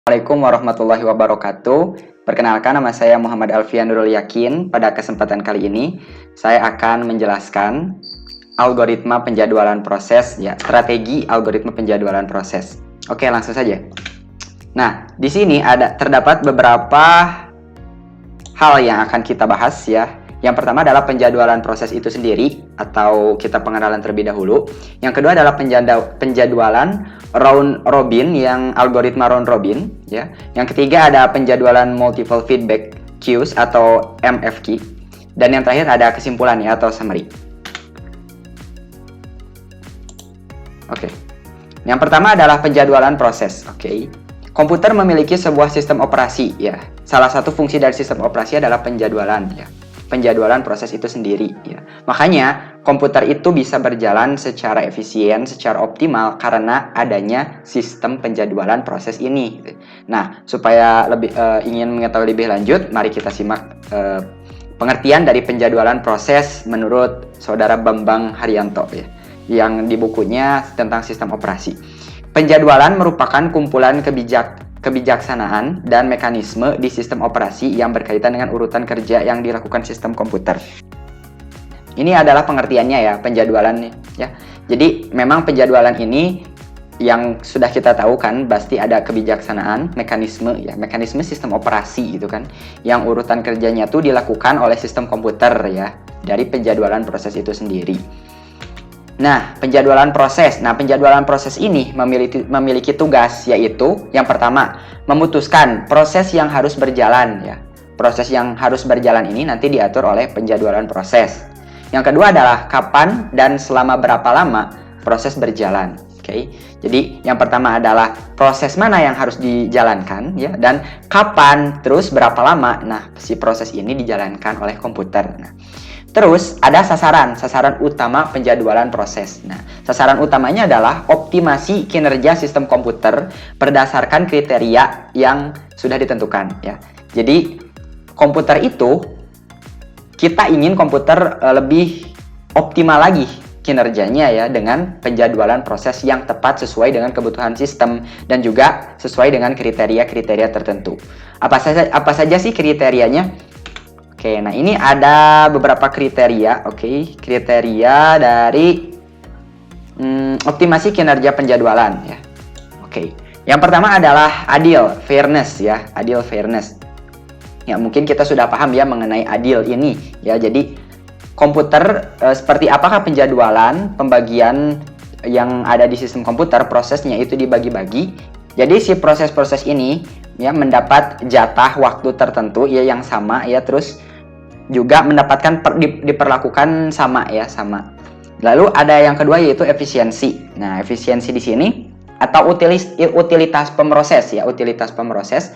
Assalamualaikum warahmatullahi wabarakatuh. Perkenalkan, nama saya Muhammad Alfian Nurul Yakin. Pada kesempatan kali ini, saya akan menjelaskan algoritma penjadwalan proses, strategi algoritma penjadwalan proses. Oke, langsung saja. Nah, di sini terdapat beberapa hal yang akan kita bahas ya. Yang pertama adalah penjadwalan proses itu sendiri, atau kita pengenalan terlebih dahulu. Yang kedua adalah penjadwalan round robin, yang algoritma round robin ya. Yang ketiga ada penjadwalan multiple feedback queues atau MFQ. Dan yang terakhir ada kesimpulan ya, atau summary. Oke. Yang pertama adalah penjadwalan proses. Oke. Komputer memiliki sebuah sistem operasi ya. Salah satu fungsi dari sistem operasi adalah penjadwalan ya. Penjadwalan proses itu sendiri ya. Makanya komputer itu bisa berjalan secara efisien, secara optimal karena adanya sistem penjadwalan proses ini. Nah, supaya ingin mengetahui lebih lanjut, mari kita simak pengertian dari penjadwalan proses menurut Saudara Bambang Haryanto ya, yang di bukunya tentang sistem operasi. Penjadwalan merupakan kumpulan kebijaksanaan dan mekanisme di sistem operasi yang berkaitan dengan urutan kerja yang dilakukan sistem komputer. Ini adalah pengertiannya ya, penjadwalan ya. Jadi memang penjadwalan ini yang sudah kita tahu kan, pasti ada kebijaksanaan, mekanisme ya, mekanisme sistem operasi gitu kan, yang urutan kerjanya tuh dilakukan oleh sistem komputer ya, dari penjadwalan proses itu sendiri. Nah, penjadwalan proses. Nah, penjadwalan proses ini memiliki tugas, yaitu yang pertama, memutuskan proses yang harus berjalan ya. Proses yang harus berjalan ini nanti diatur oleh penjadwalan proses. Yang kedua adalah kapan dan selama berapa lama proses berjalan. Oke. Jadi, yang pertama adalah proses mana yang harus dijalankan ya, dan kapan, terus berapa lama. Nah, si proses ini dijalankan oleh komputer. Nah, terus ada sasaran utama penjadwalan proses. Nah, sasaran utamanya adalah optimasi kinerja sistem komputer berdasarkan kriteria yang sudah ditentukan ya. Jadi komputer itu, kita ingin komputer lebih optimal lagi kinerjanya ya, dengan penjadwalan proses yang tepat sesuai dengan kebutuhan sistem dan juga sesuai dengan kriteria-kriteria tertentu. Apa saja sih kriterianya? Oke, nah ini ada beberapa kriteria, kriteria dari optimasi kinerja penjadwalan ya. Oke, yang pertama adalah adil, fairness ya, adil, fairness. Ya, mungkin kita sudah paham ya mengenai adil ini ya. Jadi komputer seperti apakah penjadwalan, pembagian yang ada di sistem komputer, prosesnya itu dibagi-bagi. Jadi si proses-proses ini ya mendapat jatah waktu tertentu ya yang sama ya, terus juga mendapatkan diperlakukan sama ya, sama. Lalu ada yang kedua yaitu efisiensi. Nah, efisiensi di sini atau utilitas pemroses ya, utilitas pemroses.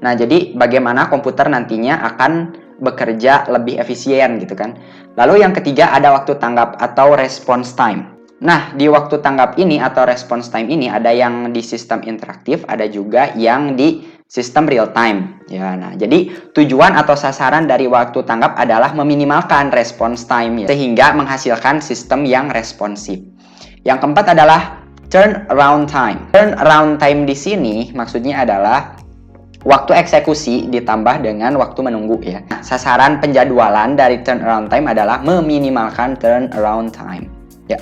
Nah, jadi bagaimana komputer nantinya akan bekerja lebih efisien gitu kan. Lalu yang ketiga ada waktu tanggap atau response time. Nah, di waktu tanggap ini atau response time ini ada yang di sistem interaktif, ada juga yang di sistem real time ya. Nah, jadi tujuan atau sasaran dari waktu tanggap adalah meminimalkan response time ya, sehingga menghasilkan sistem yang responsif. Yang keempat adalah turnaround time. Turnaround time di sini maksudnya adalah waktu eksekusi ditambah dengan waktu menunggu ya. Nah, sasaran penjadwalan dari turnaround time adalah meminimalkan turnaround time ya.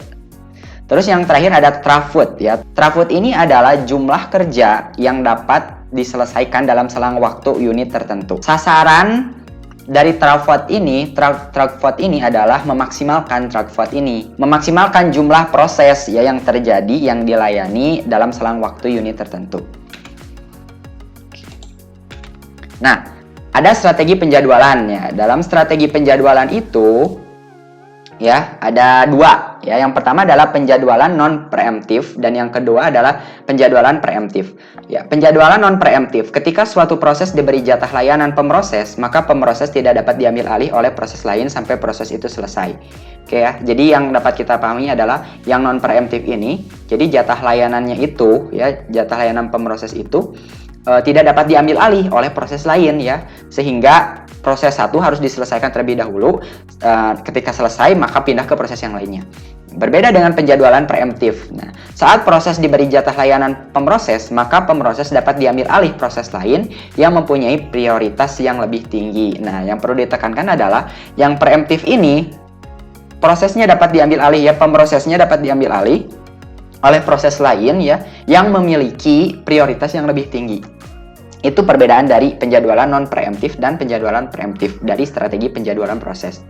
Terus yang terakhir ada throughput ya. Throughput ini adalah jumlah kerja yang dapat diselesaikan dalam selang waktu unit tertentu. Sasaran dari throughput ini adalah memaksimalkan throughput ini, memaksimalkan jumlah proses ya yang terjadi, yang dilayani dalam selang waktu unit tertentu. Nah, ada strategi penjadwalan ya. Dalam strategi penjadwalan itu ya ada dua ya. Yang pertama adalah penjadwalan non preemptif dan yang kedua adalah penjadwalan preemptif ya. Penjadwalan non preemptif, ketika suatu proses diberi jatah layanan pemroses, maka pemroses tidak dapat diambil alih oleh proses lain sampai proses itu selesai. Oke ya, jadi yang dapat kita pahami adalah yang non preemptif ini, jadi jatah layanannya itu ya, jatah layanan pemroses itu tidak dapat diambil alih oleh proses lain ya, sehingga proses satu harus diselesaikan terlebih dahulu. Ketika selesai maka pindah ke proses yang lainnya. Berbeda dengan penjadwalan preemptif. Nah, saat proses diberi jatah layanan pemroses, maka pemroses dapat diambil alih proses lain yang mempunyai prioritas yang lebih tinggi. Nah, yang perlu ditekankan adalah yang preemptif ini prosesnya dapat diambil alih ya, pemrosesnya dapat diambil alih oleh proses lain ya yang memiliki prioritas yang lebih tinggi. Itu perbedaan dari penjadwalan non preemptif dan penjadwalan preemptif dari strategi penjadwalan proses.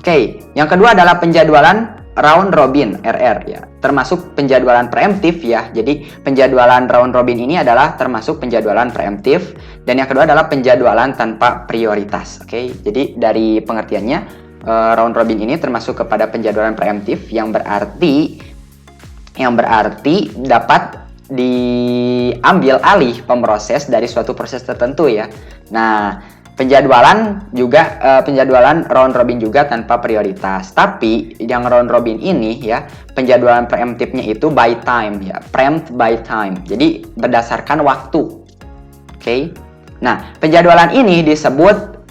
Oke, yang kedua adalah penjadwalan round robin (RR) ya, termasuk penjadwalan preemptif ya. Jadi penjadwalan round robin ini adalah termasuk penjadwalan preemptif, dan yang kedua adalah penjadwalan tanpa prioritas. Oke, jadi dari pengertiannya round robin ini termasuk kepada penjadwalan preemptif yang berarti dapat diambil alih pemroses dari suatu proses tertentu ya. Nah, penjadwalan round robin juga tanpa prioritas. Tapi yang round robin ini ya, penjadwalan preemptifnya itu by time ya, preempt by time. Jadi berdasarkan waktu. Oke. Nah, penjadwalan ini disebut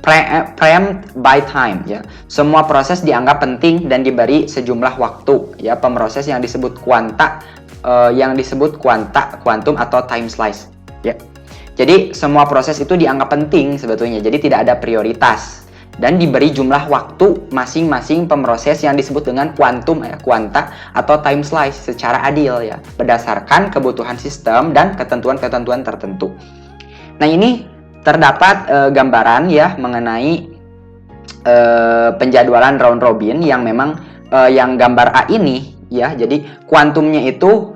preempt by time ya. Semua proses dianggap penting dan diberi sejumlah waktu ya. Pemroses yang disebut kuantum atau time slice ya. Jadi semua proses itu dianggap penting sebetulnya, jadi tidak ada prioritas dan diberi jumlah waktu masing-masing pemroses yang disebut dengan kuanta atau time slice secara adil ya, berdasarkan kebutuhan sistem dan ketentuan-ketentuan tertentu. Nah, ini terdapat gambaran ya mengenai penjadwalan round robin yang memang yang gambar A ini ya, jadi kuantumnya itu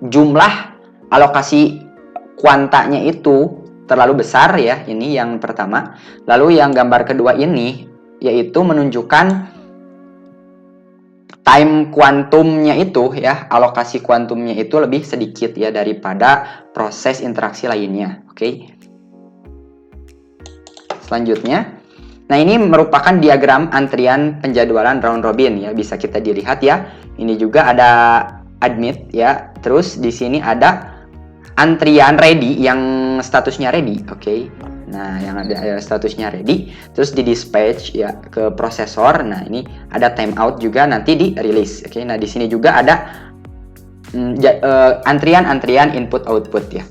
jumlah alokasi kuantanya itu terlalu besar ya, ini yang pertama. Lalu yang gambar kedua ini yaitu menunjukkan time kuantumnya itu ya, alokasi kuantumnya itu lebih sedikit ya daripada proses interaksi lainnya. Oke. Selanjutnya, nah ini merupakan diagram antrian penjadwalan round robin ya, bisa kita dilihat ya. Ini juga ada admit ya. Terus di sini ada antrian ready yang statusnya ready, oke. Nah, yang ada statusnya ready, terus di dispatch ya ke prosesor. Nah, ini ada timeout juga nanti di release, oke. Nah, di sini juga ada antrian input output ya.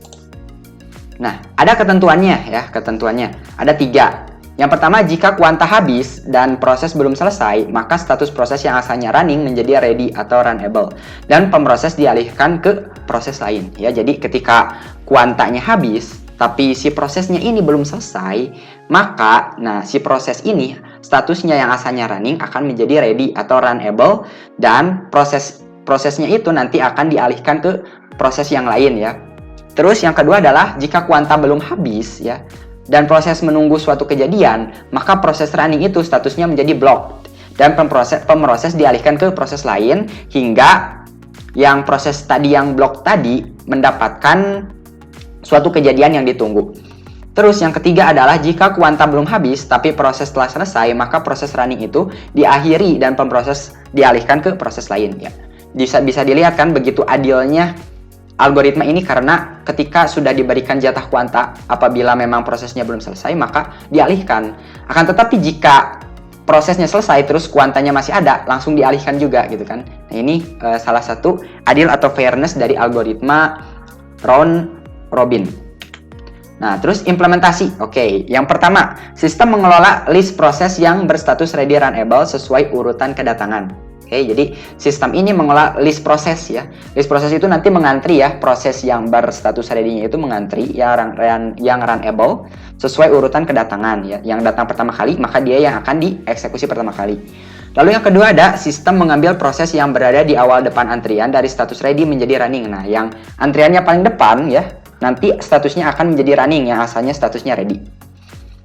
Nah, ada ketentuannya ya, ada 3. Yang pertama, jika kuanta habis dan proses belum selesai, maka status proses yang asalnya running menjadi ready atau runnable dan pemroses dialihkan ke proses lain ya. Jadi ketika kuantanya habis tapi si prosesnya ini belum selesai, maka si proses ini statusnya yang asalnya running akan menjadi ready atau runnable dan prosesnya itu nanti akan dialihkan ke proses yang lain ya. Terus yang kedua adalah jika kuanta belum habis ya dan proses menunggu suatu kejadian, maka proses running itu statusnya menjadi blocked dan pemroses dialihkan ke proses lain hingga yang proses tadi yang block tadi mendapatkan suatu kejadian yang ditunggu. Terus yang ketiga adalah jika kuanta belum habis tapi proses telah selesai, maka proses running itu diakhiri dan pemroses dialihkan ke proses lain ya. Bisa dilihat kan begitu adilnya algoritma ini, karena ketika sudah diberikan jatah kuanta, apabila memang prosesnya belum selesai maka dialihkan. Akan tetapi jika prosesnya selesai terus kuantanya masih ada, langsung dialihkan juga gitu kan. Nah, ini salah satu adil atau fairness dari algoritma round robin. Nah, terus implementasi. Oke, yang pertama, sistem mengelola list proses yang berstatus ready runnable sesuai urutan kedatangan. Oke, jadi sistem ini mengelola list proses ya. List proses itu nanti mengantri ya, proses yang berstatus ready-nya itu mengantri yang runnable sesuai urutan kedatangan ya. Yang datang pertama kali, maka dia yang akan dieksekusi pertama kali. Lalu yang kedua ada sistem mengambil proses yang berada di awal depan antrian dari status ready menjadi running. Nah, yang antriannya paling depan ya, nanti statusnya akan menjadi running yang asalnya statusnya ready.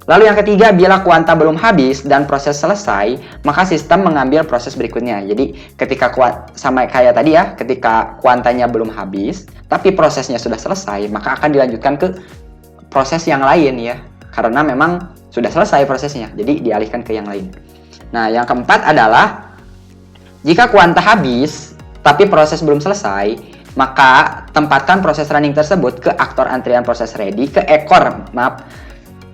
Lalu yang ketiga, bila kuanta belum habis dan proses selesai, maka sistem mengambil proses berikutnya. Jadi ketika sama kayak tadi ya, ketika kuantanya belum habis, tapi prosesnya sudah selesai, maka akan dilanjutkan ke proses yang lain ya. Karena memang sudah selesai prosesnya, jadi dialihkan ke yang lain. Nah, yang keempat adalah jika kuanta habis, tapi proses belum selesai, maka tempatkan proses running tersebut ke aktor antrian proses ready, ke ekor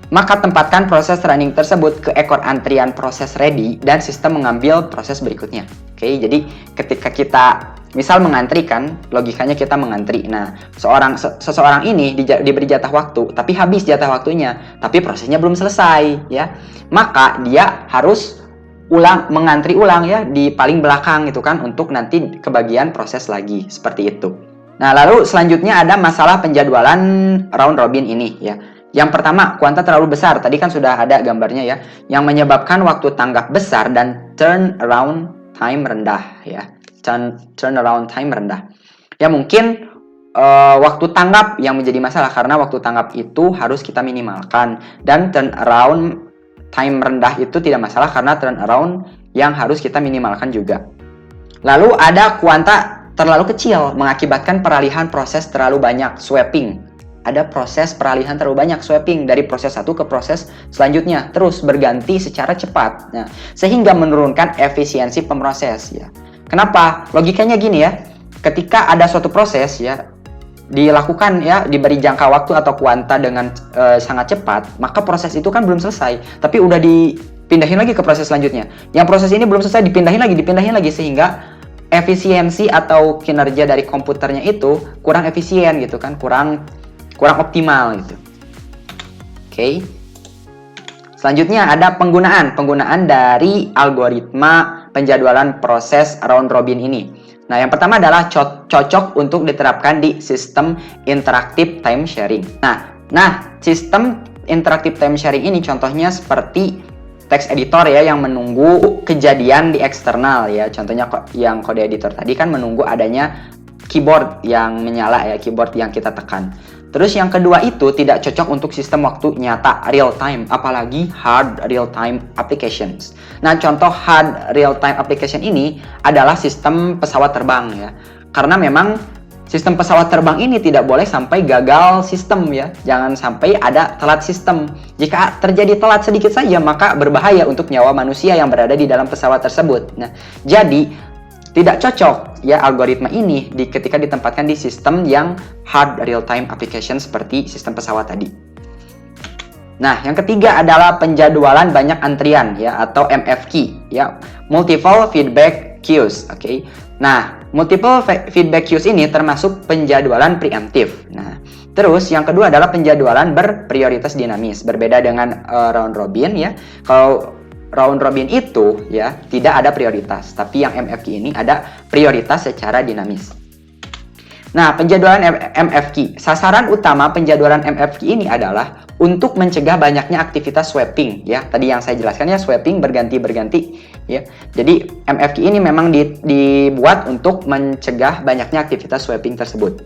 maka tempatkan proses running tersebut ke ekor antrian proses ready dan sistem mengambil proses berikutnya. Oke, jadi ketika kita misal mengantri kan, logikanya kita mengantri. Nah, seseorang ini diberi jatah waktu, tapi habis jatah waktunya, tapi prosesnya belum selesai ya. Maka dia harus mengantri ulang ya di paling belakang gitu kan, untuk nanti kebagian proses lagi seperti itu. Nah, lalu selanjutnya ada masalah penjadwalan round robin ini ya. Yang pertama, kuanta terlalu besar. Tadi kan sudah ada gambarnya ya, yang menyebabkan waktu tanggap besar dan turnaround time rendah ya. Turnaround time rendah. Ya mungkin waktu tanggap yang menjadi masalah, karena waktu tanggap itu harus kita minimalkan, dan turnaround time rendah itu tidak masalah karena turnaround yang harus kita minimalkan juga. Lalu ada kuanta terlalu kecil mengakibatkan peralihan proses terlalu banyak, swapping. Ada proses peralihan terlalu banyak, swapping dari proses satu ke proses selanjutnya, terus berganti secara cepat. Nah, sehingga menurunkan efisiensi pemroses ya. Kenapa? Logikanya gini ya. Ketika ada suatu proses ya dilakukan ya, diberi jangka waktu atau kuanta dengan sangat cepat, maka proses itu kan belum selesai, tapi udah dipindahin lagi ke proses selanjutnya. Yang proses ini belum selesai, dipindahin lagi, sehingga efisiensi atau kinerja dari komputernya itu kurang efisien gitu kan, kurang optimal gitu. Oke. Selanjutnya ada penggunaan dari algoritma penjadwalan proses round robin ini. Nah, yang pertama adalah cocok untuk diterapkan di sistem interactive time sharing. Nah, sistem interactive time sharing ini contohnya seperti text editor ya, yang menunggu kejadian di eksternal ya. Contohnya yang kode editor tadi kan menunggu adanya keyboard yang menyala ya, keyboard yang kita tekan. Terus yang kedua itu tidak cocok untuk sistem waktu nyata real time, apalagi hard real time applications. Nah, contoh hard real time application ini adalah sistem pesawat terbang ya. Karena memang sistem pesawat terbang ini tidak boleh sampai gagal sistem ya. Jangan sampai ada telat sistem. Jika terjadi telat sedikit saja, maka berbahaya untuk nyawa manusia yang berada di dalam pesawat tersebut. Nah, jadi tidak cocok ya algoritma ini ketika ditempatkan di sistem yang hard real time application seperti sistem pesawat tadi. Nah, yang ketiga adalah penjadwalan banyak antrian ya, atau MFQ ya, multiple feedback queues. Oke. Nah, multiple feedback queues ini termasuk penjadwalan preemptif. Nah, terus yang kedua adalah penjadwalan berprioritas dinamis. Berbeda dengan round robin ya. Kalau round robin itu ya tidak ada prioritas, tapi yang MFQ ini ada prioritas secara dinamis. Nah, penjadwalan MFQ, sasaran utama penjadwalan MFQ ini adalah untuk mencegah banyaknya aktivitas swapping ya. Tadi yang saya jelaskan ya, swapping berganti ya. Jadi MFQ ini memang dibuat untuk mencegah banyaknya aktivitas swapping tersebut.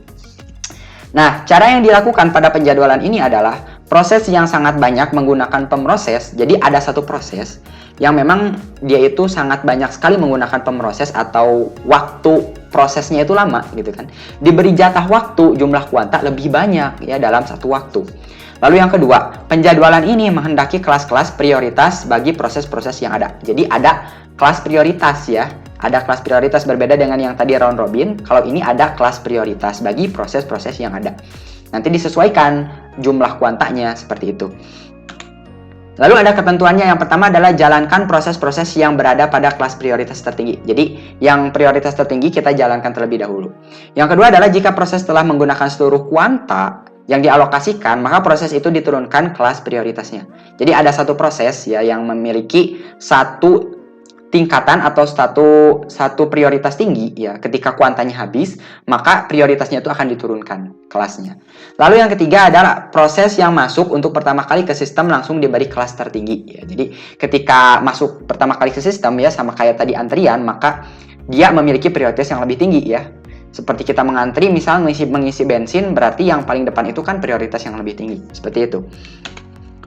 Nah, cara yang dilakukan pada penjadwalan ini adalah proses yang sangat banyak menggunakan pemroses. Jadi ada satu proses yang memang dia itu sangat banyak sekali menggunakan pemroses, atau waktu prosesnya itu lama gitu kan. Diberi jatah waktu jumlah kuanta lebih banyak ya dalam satu waktu. Lalu yang kedua, penjadwalan ini menghendaki kelas-kelas prioritas bagi proses-proses yang ada. Jadi ada kelas prioritas ya. Ada kelas prioritas, berbeda dengan yang tadi round robin. Kalau ini ada kelas prioritas bagi proses-proses yang ada. Nanti disesuaikan jumlah kuantanya seperti itu. Lalu ada ketentuannya. Yang pertama adalah jalankan proses-proses yang berada pada kelas prioritas tertinggi. Jadi yang prioritas tertinggi kita jalankan terlebih dahulu. Yang kedua adalah jika proses telah menggunakan seluruh kuanta yang dialokasikan, maka proses itu diturunkan kelas prioritasnya. Jadi ada satu proses ya yang memiliki satu tingkatan atau satu prioritas tinggi ya. Ketika kuantanya habis, maka prioritasnya itu akan diturunkan kelasnya. Lalu yang ketiga adalah proses yang masuk untuk pertama kali ke sistem langsung diberi kelas tertinggi ya. Jadi ketika masuk pertama kali ke sistem ya, sama kayak tadi antrian, maka dia memiliki prioritas yang lebih tinggi ya. Seperti kita mengantri misal mengisi bensin, berarti yang paling depan itu kan prioritas yang lebih tinggi. Seperti itu.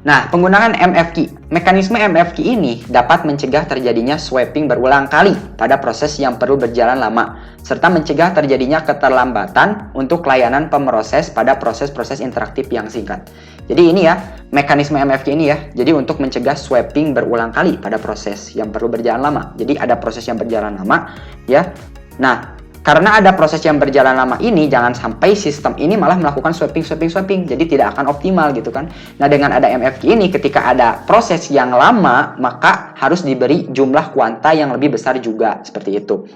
Nah, penggunaan MFQ. Mekanisme MFQ ini dapat mencegah terjadinya swapping berulang kali pada proses yang perlu berjalan lama, serta mencegah terjadinya keterlambatan untuk layanan pemroses pada proses-proses interaktif yang singkat. Jadi ini ya, mekanisme MFQ ini ya. Jadi untuk mencegah swapping berulang kali pada proses yang perlu berjalan lama. Jadi ada proses yang berjalan lama ya. Nah, karena ada proses yang berjalan lama ini, jangan sampai sistem ini malah melakukan swapping, jadi tidak akan optimal gitu kan. Nah, dengan ada MFQ ini, ketika ada proses yang lama, maka harus diberi jumlah kuanta yang lebih besar juga, seperti itu.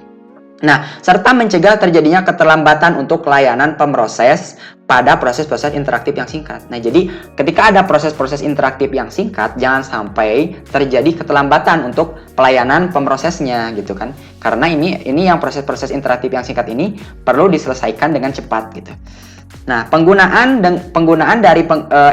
Nah, serta mencegah terjadinya keterlambatan untuk layanan pemroses pada proses-proses interaktif yang singkat. Nah, jadi ketika ada proses-proses interaktif yang singkat, jangan sampai terjadi keterlambatan untuk pelayanan pemrosesnya gitu kan. Karena ini yang proses-proses interaktif yang singkat ini perlu diselesaikan dengan cepat gitu. Nah, penggunaan dari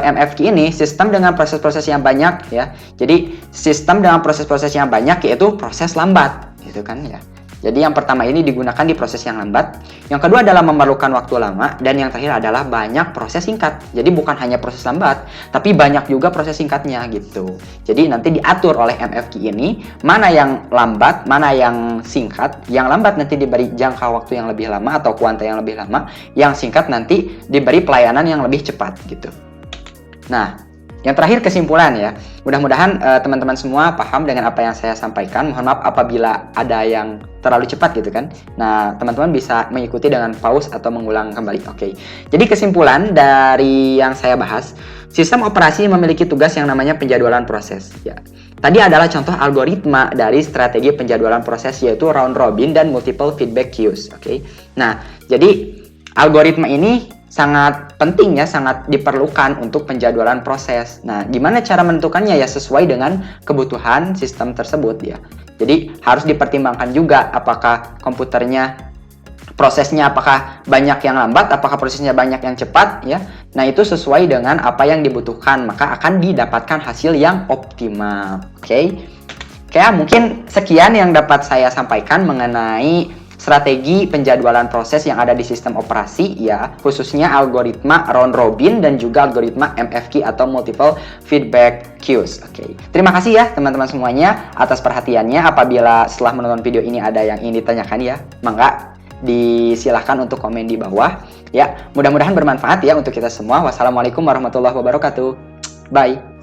MFQ ini sistem dengan proses-proses yang banyak ya. Jadi, sistem dengan proses-proses yang banyak yaitu proses lambat gitu kan ya. Jadi yang pertama ini digunakan di proses yang lambat, yang kedua adalah memerlukan waktu lama, dan yang terakhir adalah banyak proses singkat. Jadi bukan hanya proses lambat, tapi banyak juga proses singkatnya gitu. Jadi nanti diatur oleh MFQ ini, mana yang lambat, mana yang singkat. Yang lambat nanti diberi jangka waktu yang lebih lama atau kuanta yang lebih lama, yang singkat nanti diberi pelayanan yang lebih cepat gitu. Nah, yang terakhir kesimpulan ya. Mudah-mudahan teman-teman semua paham dengan apa yang saya sampaikan. Mohon maaf apabila ada yang terlalu cepat gitu kan. Nah, teman-teman bisa mengikuti dengan pause atau mengulang kembali. Oke. Jadi kesimpulan dari yang saya bahas, sistem operasi memiliki tugas yang namanya penjadwalan proses ya. Tadi adalah contoh algoritma dari strategi penjadwalan proses, yaitu round robin dan multiple feedback queues. Oke. Nah, jadi algoritma ini sangat penting ya, sangat diperlukan untuk penjadwalan proses. Nah, gimana cara menentukannya ya, sesuai dengan kebutuhan sistem tersebut ya. Jadi harus dipertimbangkan juga apakah komputernya, prosesnya apakah banyak yang lambat, apakah prosesnya banyak yang cepat ya. Nah, itu sesuai dengan apa yang dibutuhkan, maka akan didapatkan hasil yang optimal. Oke. Kayak mungkin sekian yang dapat saya sampaikan mengenai strategi penjadwalan proses yang ada di sistem operasi ya, khususnya algoritma round robin dan juga algoritma MFQ atau multiple feedback queues. Oke. Terima kasih ya teman-teman semuanya atas perhatiannya. Apabila setelah menonton video ini ada yang ingin ditanyakan ya, mangga disilahkan untuk komen di bawah ya. Mudah-mudahan bermanfaat ya untuk kita semua. Wassalamualaikum warahmatullahi wabarakatuh. Bye.